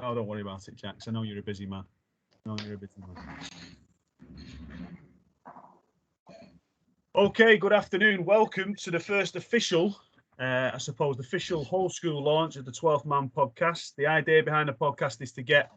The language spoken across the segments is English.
Oh, don't worry about it, Jax. I know you're a busy man. Okay, good afternoon. Welcome to the first official, official whole school launch of the 12th Man podcast. The idea behind the podcast is to get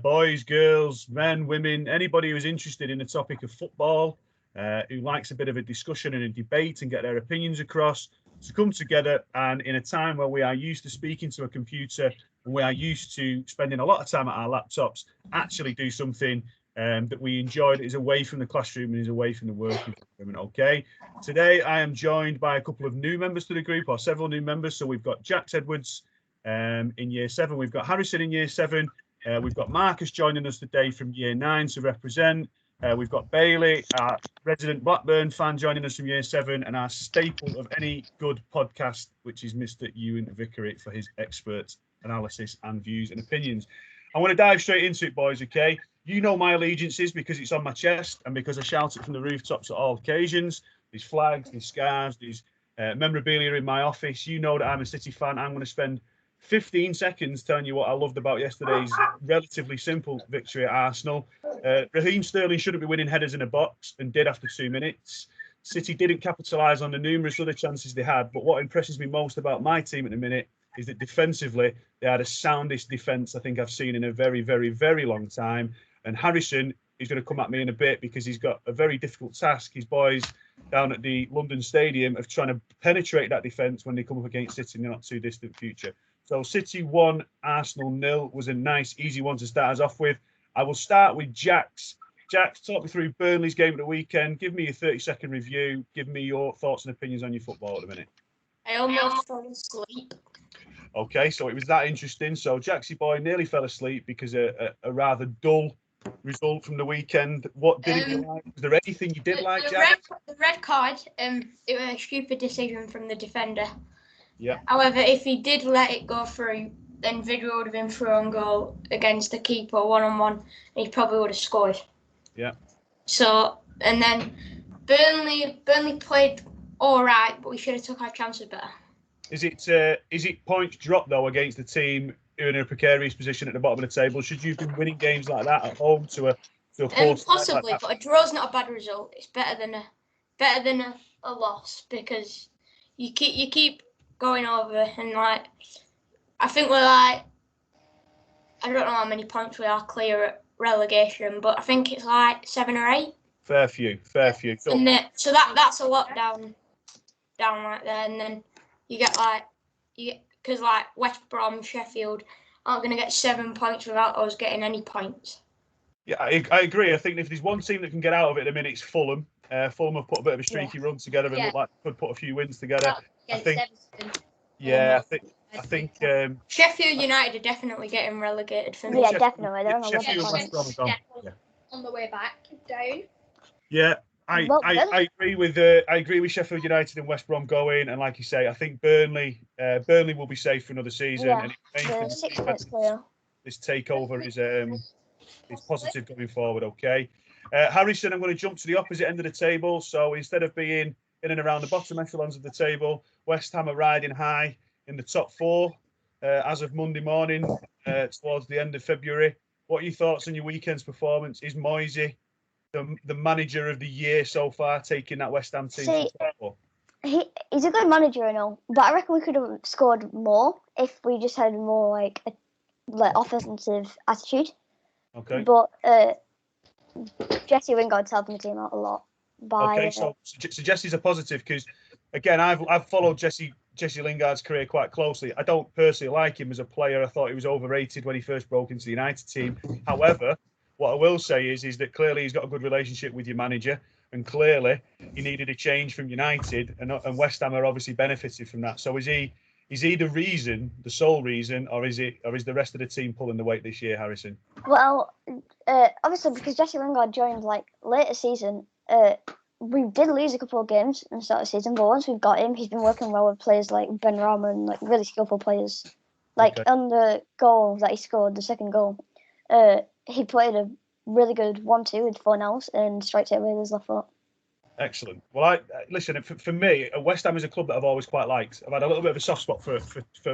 boys, girls, men, women, anybody who's interested in the topic of football, who likes a bit of a discussion and a debate and get their opinions across, to come together and in a time where we are used to speaking to a computer and we are used to spending a lot of time at our laptops, actually do something that we enjoy that is away from the classroom and is away from the working environment. Okay. Today I am joined by a couple of new members to the group, or several new members. So we've got Jax Edwards in year 7. We've got Harrison in year 7. We've got Marcus joining us today from year 9 to represent. We've got Bailey, our resident Blackburn fan, joining us from year 7, and our staple of any good podcast, which is Mr. Ewan Vickery, for his expert analysis and views and opinions. I want to dive straight into it, boys, okay? You know my allegiances because it's on my chest and because I shout it from the rooftops at all occasions. These flags, these scarves, these memorabilia in my office. You know that I'm a City fan. I'm going to spend 15 seconds telling you what I loved about yesterday's relatively simple victory at Arsenal. Raheem Sterling shouldn't be winning headers in a box and did after 2 minutes. City didn't capitalise on the numerous other chances they had, but what impresses me most about my team at the minute is that defensively they had the soundest defence I think I've seen in a very, very, very long time. And Harrison is going to come at me in a bit because he's got a very difficult task. His boys down at the London Stadium of trying to penetrate that defence when they come up against City in the not too distant future. So City 1, Arsenal 0 was a nice, easy one to start us off with. I will start with Jax. Jax, talk me through Burnley's game at the weekend. Give me a 30-second review. Give me your thoughts and opinions on your football at the minute. I almost fell asleep. Okay, so it was that interesting. So Jaxie boy nearly fell asleep because a rather dull result from the weekend. What didn't you like? Was there anything you did like, Jax? The red card, it was a stupid decision from the defender. Yeah. However, if he did let it go through, then Vidra would have been through on goal against the keeper one-on-one, and he probably would have scored. Yeah. So, and then Burnley played all right, but we should have took our chances better. Is it points dropped though against the team who are in a precarious position at the bottom of the table? Should you have been winning games like that at home to a possibly, but a draw's not a bad result. It's better than a loss because you keep going over and I think we're I don't know how many points we are clear at relegation, but I think it's 7 or 8. Fair few. And so that's a lot down right there, and then you get because West Brom, Sheffield aren't going to get 7 points without us getting any points. Yeah, I agree. I think if there's one team that can get out of it at the minute, it's Fulham. Fulham have put a bit of a streaky run together and look like they could put a few wins together. I think. Yeah, I think. Sheffield United are definitely getting relegated for me. Yeah, definitely. They're on the way back down. Yeah. I agree with Sheffield United and West Brom going, and like you say, I think Burnley will be safe for another season. Yeah, and this takeover is positive going forward. Okay, Harrison, I'm going to jump to the opposite end of the table. So instead of being in and around the bottom echelons of the table, West Ham are riding high in the top 4 as of Monday morning towards the end of February. What are your thoughts on your weekend's performance? Is Moisey the manager of the year so far, taking that West Ham team? He's a good manager and all, but I reckon we could have scored more if we just had more offensive attitude. Okay. But Jesse Lingard's helping the team out a lot. So Jesse's a positive because, again, I've followed Jesse Lingard's career quite closely. I don't personally like him as a player. I thought he was overrated when he first broke into the United team. However, what I will say is that clearly he's got a good relationship with your manager, and clearly he needed a change from United, and West Ham are obviously benefited from that. So is he the sole reason, or is the rest of the team pulling the weight this year, Harrison? Well, obviously because Jesse Lingard joined later season, we did lose a couple of games in the start of the season, but once we've got him, he's been working well with players like Ben Rama and really skillful players. On the goal that he scored, the second goal, he played a really good 1-2 with Fornells and strikes it with his left foot. Excellent. Well, listen, for me, West Ham is a club that I've always quite liked. I've had a little bit of a soft spot for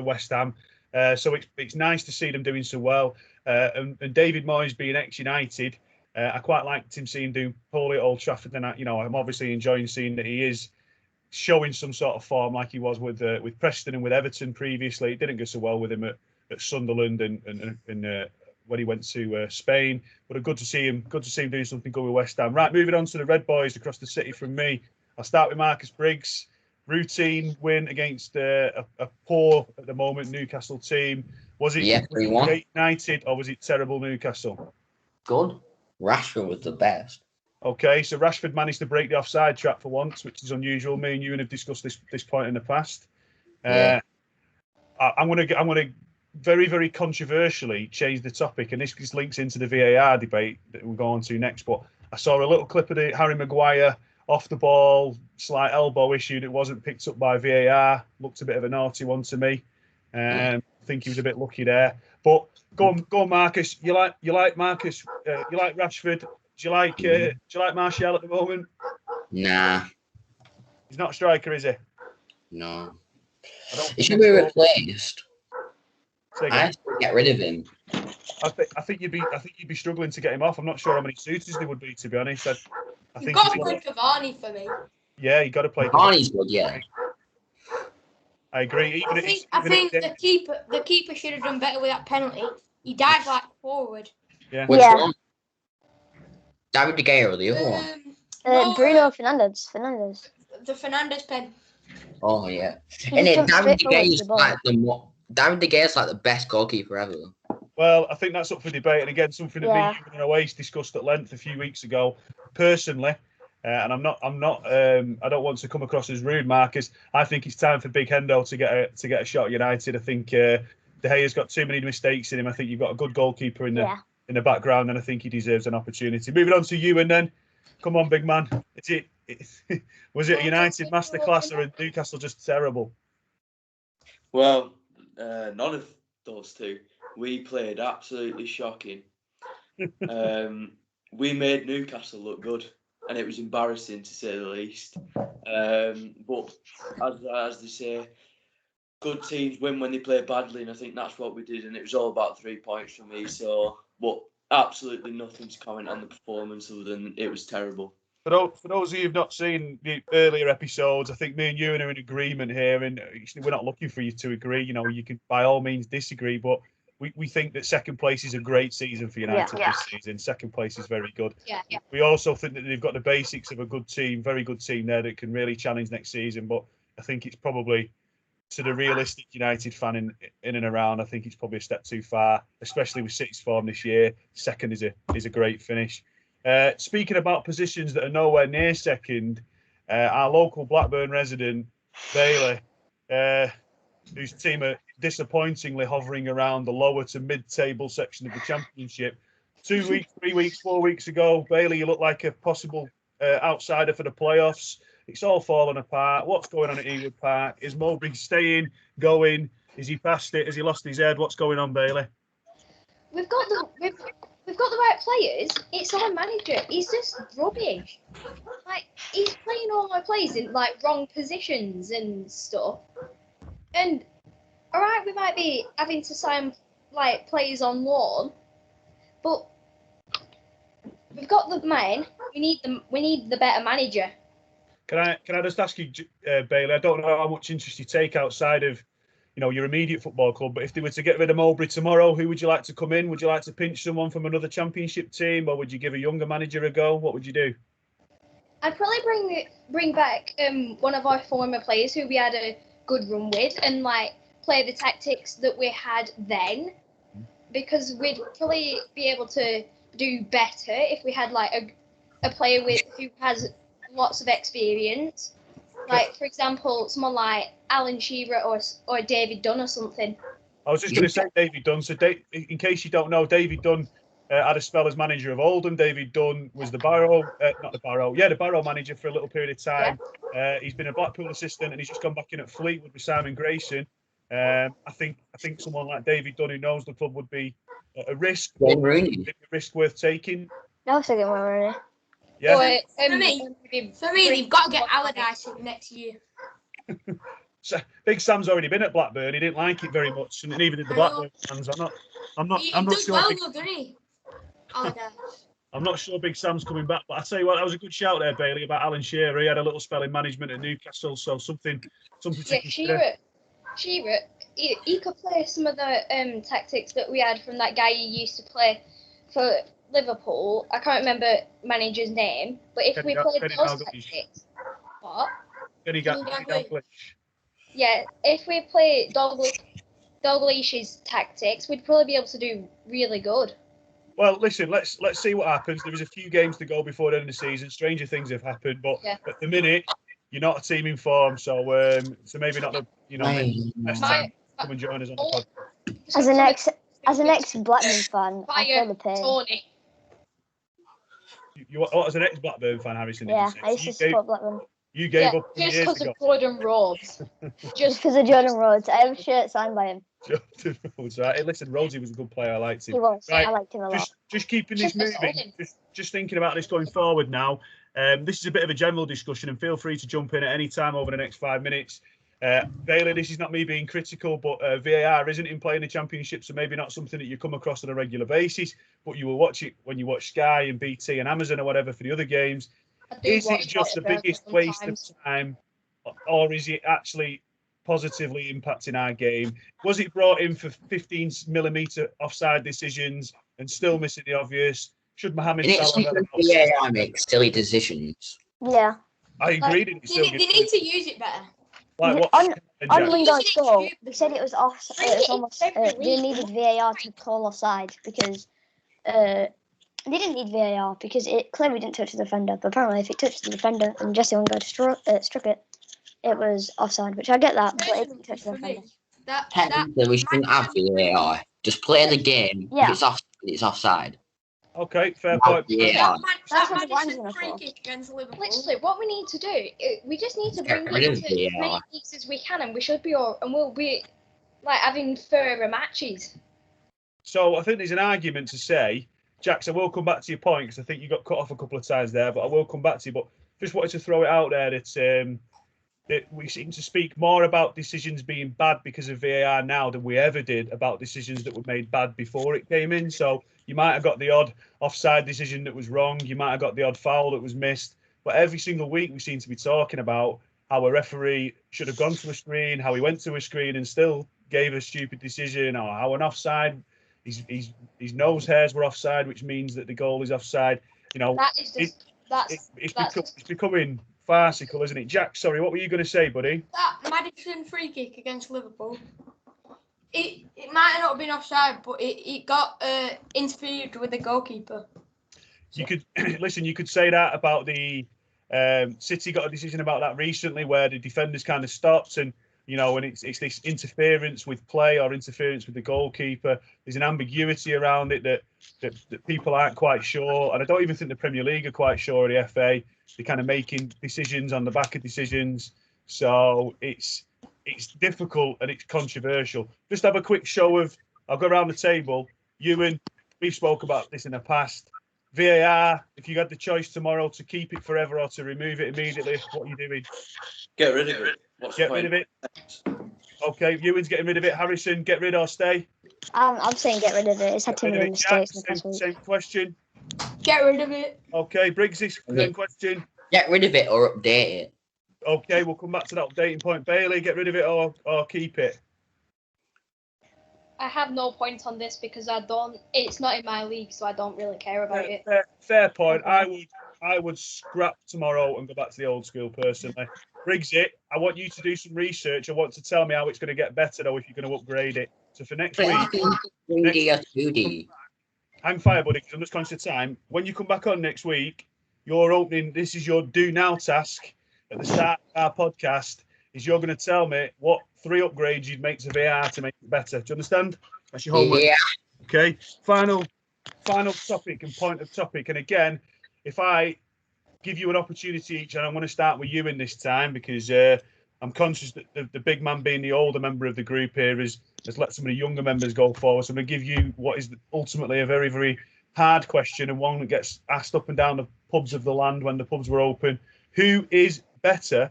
West Ham. So it's nice to see them doing so well. And David Moyes being ex-United, I quite liked him seeing do poorly at Old Trafford. And I'm obviously enjoying seeing that he is showing some sort of form like he was with Preston and with Everton previously. It didn't go so well with him at Sunderland and when he went to Spain. But good to see him. Good to see him doing something good with West Ham. Right, moving on to the Red Boys across the city from me. I'll start with Marcus Briggs. Routine win against a poor at the moment Newcastle team. Was it great United or was it terrible Newcastle? Good. Rashford was the best. Okay, so Rashford managed to break the offside trap for once, which is unusual. Me and you have discussed this point in the past. Yeah. I'm gonna very, very controversially change the topic, and this links into the VAR debate that we'll go on to next. But I saw a little clip of the Harry Maguire off the ball, slight elbow issue that wasn't picked up by VAR. Looked a bit of a naughty one to me. I think he was a bit lucky there. But go on, Marcus. You like Marcus? You like Rashford? Do you like Martial at the moment? Nah. He's not a striker, is he? No. He should be replaced. I have to get rid of him. I think you'd be struggling to get him off. I'm not sure how many suitors there would be, to be honest. I You've think got to play Cavani for me. Yeah, you got to play Cavani's good, yeah. I agree. I think the keeper should have done better with that penalty. He dived like forward. Yeah. Which one? David De Gea or the other one? Bruno Fernandes. The Fernandes pen. Oh yeah. And then David De Gea is like the best goalkeeper ever. Well, I think that's up for debate, and again, something that me and Oasis discussed at length a few weeks ago. Personally, and I don't want to come across as rude, Marcus. I think it's time for Big Hendo to get a shot at United. I think De Gea's got too many mistakes in him. I think you've got a good goalkeeper in the background, and I think he deserves an opportunity. Moving on to you, and then come on, big man. Was it a United masterclass or a Newcastle just terrible? Well, none of those two. We played absolutely shocking. We made Newcastle look good, and it was embarrassing to say the least. But as they say, good teams win when they play badly, and I think that's what we did, and it was all about 3 points for me. So, but absolutely nothing to comment on the performance other than it was terrible. For those of you who've not seen the earlier episodes, I think me and you are in agreement here, and we're not looking for you to agree. You know, you can by all means disagree, but we think that second place is a great season for United this season. Second place is very good. Yeah. We also think that they've got the basics of a good team, very good team there that can really challenge next season. But I think it's probably, to the realistic United fan in and around, I think it's probably a step too far, especially with City's form this year. Second is a great finish. Speaking about positions that are nowhere near second, our local Blackburn resident, Bailey, whose team are disappointingly hovering around the lower to mid-table section of the Championship. 2 weeks, 3 weeks, 4 weeks ago, Bailey, you look like a possible outsider for the playoffs. It's all fallen apart. What's going on at Ewood Park? Is Mowbray staying, going? Is he past it? Has he lost his head? What's going on, Bailey? We've got the right players. It's our manager. He's just rubbish. Like, he's playing all our players in like wrong positions and stuff. And all right, we might be having to sign like players on loan, but we've got the men. We need the better manager. Can I just ask you, Bailey? I don't know how much interest you take outside of, your immediate football club, but if they were to get rid of Mowbray tomorrow, who would you like to come in? Would you like to pinch someone from another Championship team, or would you give a younger manager a go? What would you do? I'd probably bring back one of our former players who we had a good run with, and like play the tactics that we had then, because we'd probably be able to do better if we had like a player who has lots of experience. Like, for example, someone like Alan Shearer or David Dunn or something. I was just going to say David Dunn. So, in case you don't know, David Dunn had a spell as manager of Oldham. David Dunn was the Barrow manager for a little period of time. Yeah. He's been a Blackpool assistant, and he's just gone back in at Fleetwood with Simon Grayson. I think someone like David Dunn, who knows the club, would be a risk. A risk worth taking. I was thinking Wayne Rooney. Yeah. For me, they've got to get Allardyce in next year. Big Sam's already been at Blackburn. He didn't like it very much, and neither did the Blackburn fans. I'm not He sure. does well, though, doesn't he? Allardyce. I'm not sure Big Sam's coming back, but I tell you what, that was a good shout there, Bailey, about Alan Shearer. He had a little spell in management at Newcastle, so something. Yeah, Shearer, he could play some of the tactics that we had from that guy who used to play for Liverpool. I can't remember manager's name, but if we played those tactics, what? Kenny Dalglish. Yeah, if we play Dalglish's tactics, we'd probably be able to do really good. Well, listen, let's see what happens. There was a few games to go before the end of the season. Stranger things have happened, but at the minute, you're not a team in form, so maybe not the next time come and join us on the podcast. As an ex Blackburn fan, I feel the pain. Tony. You as an ex Blackburn fan, Harrison? Yeah, I used to support Blackburn. You gave up just years because ago. of Jordan Rhodes. Just because of Jordan Rhodes. I have a shirt signed by him. Jordan Rhodes, right? Hey, listen, Rhodesy was a good player. I liked him. He was. Right. I liked him a lot. Just keeping this moving. Just thinking about this going forward now. This is a bit of a general discussion, and feel free to jump in at any time over the next 5 minutes. Bailey, this is not me being critical, but VAR isn't in play in the Championship, so maybe not something that you come across on a regular basis, but you will watch it when you watch Sky and BT and Amazon or whatever for the other games. Is it just the biggest waste of time, or is it actually positively impacting our game? Was it brought in for 15mm offside decisions and still missing the obvious? Should Mohamed Salah VAR make silly decisions? Yeah. I agree. They need to use it better. Like what? On Lingard's goal, they said it was off. It was almost. They needed VAR to call offside because they didn't need VAR because it clearly didn't touch the defender. But apparently, if it touched the defender and Jesse Lingard struck it, it was offside. Which I get that, but it didn't touch the defender. Technically, we shouldn't have VAR. Just play the game. Yeah. If it's offside. Okay, fair point. Yeah. That's what the linesman free for. kick against Liverpool. Literally, what we need to do, we just need to bring rid it of to as many VAR. leagues as we can, and we should be all, and we'll be like having fairer matches. So I think there's an argument to say, Jax, I will come back to your point because I think you got cut off a couple of times there, but I will come back to you. But just wanted to throw it out there that we seem to speak more about decisions being bad because of VAR now than we ever did about decisions that were made bad before it came in. So you might have got the odd offside decision that was wrong. You might have got the odd foul that was missed. But every single week we seem to be talking about how a referee should have gone to a screen, how he went to a screen and still gave a stupid decision, or how an offside, his nose hairs were offside, which means that the goal is offside. You know, That is just it's becoming farcical, isn't it? Jack, sorry, what were you going to say, buddy? That Maddison free kick against Liverpool, it might not have been offside, but it got interfered with the goalkeeper. You could listen. You could say that about the City got a decision about that recently, where the defenders kind of stopped, and and it's this interference with play or interference with the goalkeeper. There's an ambiguity around it that people aren't quite sure, and I don't even think the Premier League are quite sure. Or the FA, they're kind of making decisions on the back of decisions, so it's difficult and it's controversial. Just have a quick show of. I'll go around the table. Ewan, we've spoke about this in the past. VAR, if you had the choice tomorrow to keep it forever or to remove it immediately, what are you doing? Get rid of it. Get rid of it. Okay, Ewan's getting rid of it. Harrison, get rid or stay? I'm saying get rid of it. It's had too many mistakes in the past week. Same question. Get rid of it. Okay, Briggs' same question. Get rid of it or update it. Okay, we'll come back to that updating point. Bailey, get rid of it or keep it? I have no point on this because it's not in my league, so I don't really care about it. Fair point. I would scrap tomorrow and go back to the old school personally. Briggs, I want you to do some research. I want to tell me how it's going to get better though if you're going to upgrade it. So for next week, 3D or 2D. hang fire, buddy, because I'm just conscious of time. When you come back on next week, you're opening. This is your do now task at the start of our podcast. Is you're going to tell me what 3 upgrades you'd make to VR to make it better. Do you understand? That's your homework. Yeah. Okay. Final topic and point of topic. And again, if I give you an opportunity each, and I'm going to start with you in this time because I'm conscious that the big man being the older member of the group here has let some of the younger members go forward. So I'm going to give you what is ultimately a very, very hard question and one that gets asked up and down the pubs of the land when the pubs were open. Who is better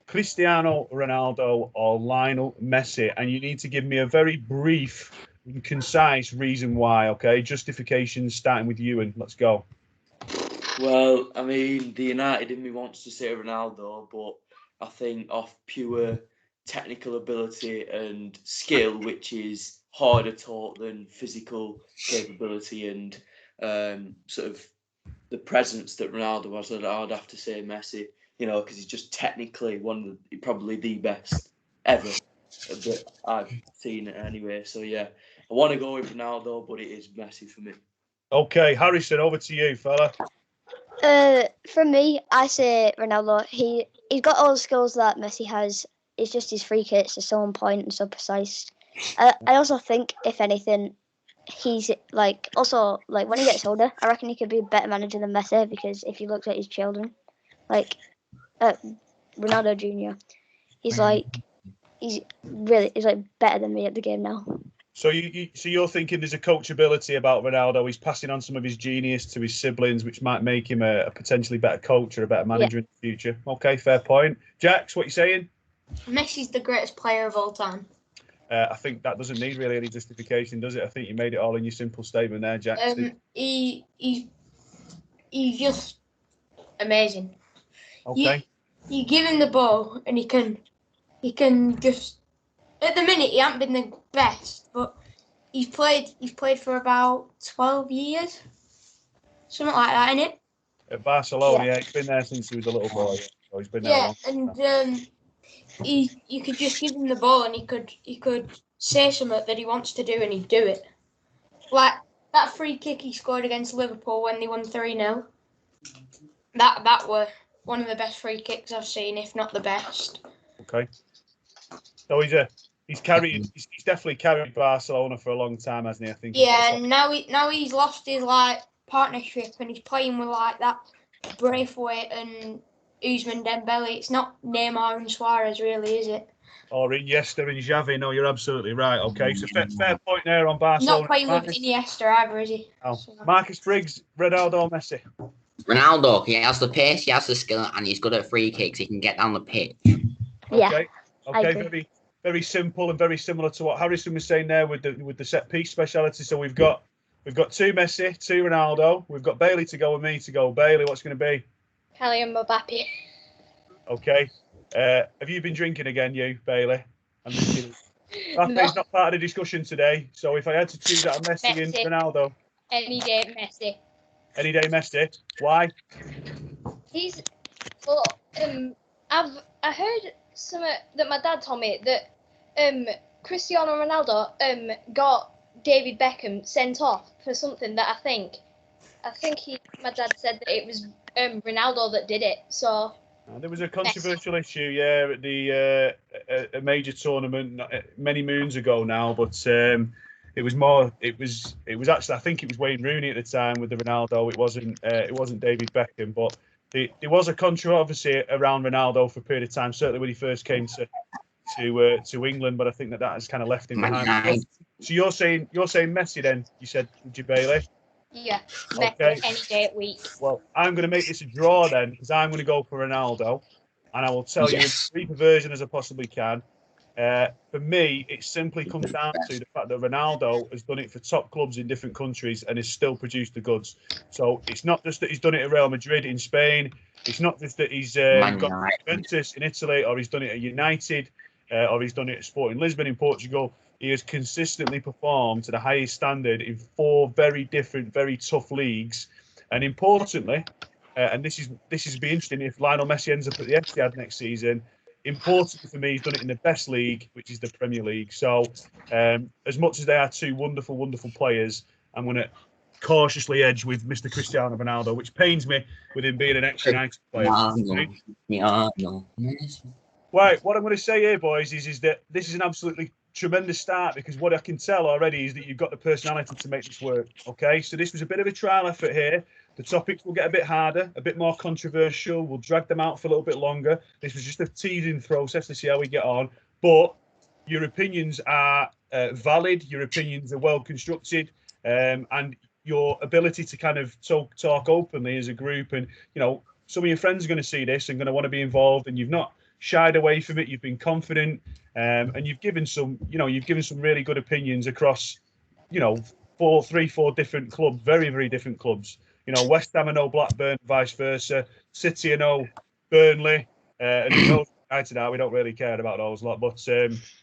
Cristiano Ronaldo or Lionel Messi? And you need to give me a very brief and concise reason why, okay? Justifications starting with you, and let's go. Well, I mean, the United in me wants to say Ronaldo, but I think off pure technical ability and skill, which is harder taught than physical capability and sort of the presence that Ronaldo has, I'd have to say Messi, because he's just technically probably the best ever that I've seen anyway. So yeah, I want to go with Ronaldo, but it is Messi for me. Okay, Harrison, over to you, fella. For me, I say Ronaldo. He's got all the skills that Messi has. It's just his free kicks are so on point and so precise. I also think, if anything, he's also when he gets older, I reckon he could be a better manager than Messi, because if you looked at his children, Ronaldo Jr., he's better than me at the game now. So you're thinking there's a coachability about Ronaldo. He's passing on some of his genius to his siblings, which might make him a potentially better coach or a better manager in the future. Okay, fair point. Jax, what you saying? Messi's the greatest player of all time. I think that doesn't need really any justification, does it? I think you made it all in your simple statement there, Jax. He's just amazing. Okay. You give him the ball and he can just. At the minute, he hasn't been the best, but he's played for about 12 years, something like that, isn't it? At Barcelona, yeah, he's been there since he was a little boy. So he's been there. Yeah, and you could just give him the ball and he could say something that he wants to do and he'd do it. Like that free kick he scored against Liverpool when they won 3-0. That were one of the best free kicks I've seen, if not the best. Okay. So he's definitely carried Barcelona for a long time, hasn't he? I think. Yeah, and now he's lost his partnership and he's playing with that Braithwaite and Ousmane Dembele. It's not Neymar and Suarez, really, is it? Or Iniesta and Xavi. No, you're absolutely right. Okay, so fair point there on Barcelona. Not playing with Iniesta either, is he? Oh. So. Marcus Briggs, Ronaldo, Messi. Ronaldo, he has the pace, he has the skill, and he's good at free kicks. He can get down the pitch. Yeah. Okay, very simple and very similar to what Harrison was saying there with the set piece speciality. So we've got two Messi, two Ronaldo. We've got Bailey to go and me to go. Bailey, what's going to be? Kylian Mbappe. Okay. Have you been drinking again, you, Bailey? I'm just kidding. Mbappe's not part of the discussion today. So if I had to choose out of Messi and Ronaldo. Any day Messi. Any day Messi. Why? I heard something that my dad told me that Cristiano Ronaldo got David Beckham sent off for something that I think my dad said that it was Ronaldo that did it. So there was a controversial issue, yeah, at the a major tournament many moons ago now, but it was actually, I think it was Wayne Rooney at the time with the Ronaldo. It wasn't David Beckham, but there was a controversy around Ronaldo for a period of time, certainly when he first came to England, but I think that has kind of left him behind. So you're saying Messi then? You said, did you, Bailey? Yeah, Messi any day of the week. Well, I'm going to make this a draw then, because I'm going to go for Ronaldo, and I will tell you as brief a version as I possibly can. For me, it simply comes down to the fact that Ronaldo has done it for top clubs in different countries and has still produced the goods. So it's not just that he's done it at Real Madrid in Spain. It's not just that he's got Juventus in Italy, or he's done it at United, or he's done it at Sporting Lisbon in Portugal. He has consistently performed to the highest standard in 4 very different, very tough leagues. And importantly, and this is be interesting if Lionel Messi ends up at the Etihad next season. Importantly for me, he's done it in the best league, which is the Premier League. So, as much as they are 2 wonderful, wonderful players, I'm going to cautiously edge with Mr. Cristiano Ronaldo, which pains me with him being an ex-United player. Right, what I'm going to say here, boys, is that this is an absolutely tremendous start, because what I can tell already is that you've got the personality to make this work. Okay, so this was a bit of a trial effort here. The topics will get a bit harder, a bit more controversial. We'll drag them out for a little bit longer. This was just a teasing process to see how we get on. But your opinions are valid. Your opinions are well constructed, and your ability to kind of talk openly as a group. And some of your friends are going to see this and going to want to be involved, and you've not shied away from it. You've been confident, and you've given some really good opinions across, four different clubs, very, very different clubs. West Ham and Blackburn, vice versa. City and Burnley, and those United are. We don't really care about those lot, but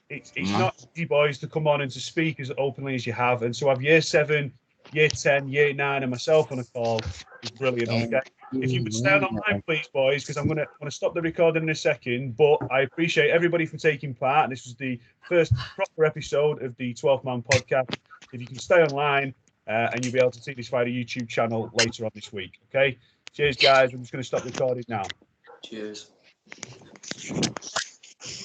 it's not easy, boys, to come on and to speak as openly as you have, and so have year 7, year 10, year 9, and myself on a call is brilliant. Okay, if you would stay on the line, please, boys, because I'm gonna stop the recording in a second. But I appreciate everybody for taking part. And this was the first proper episode of the 12th Man podcast. If you can stay online, and you'll be able to see this via the YouTube channel later on this week. Okay, cheers, guys. I'm just going to stop recording now. Cheers.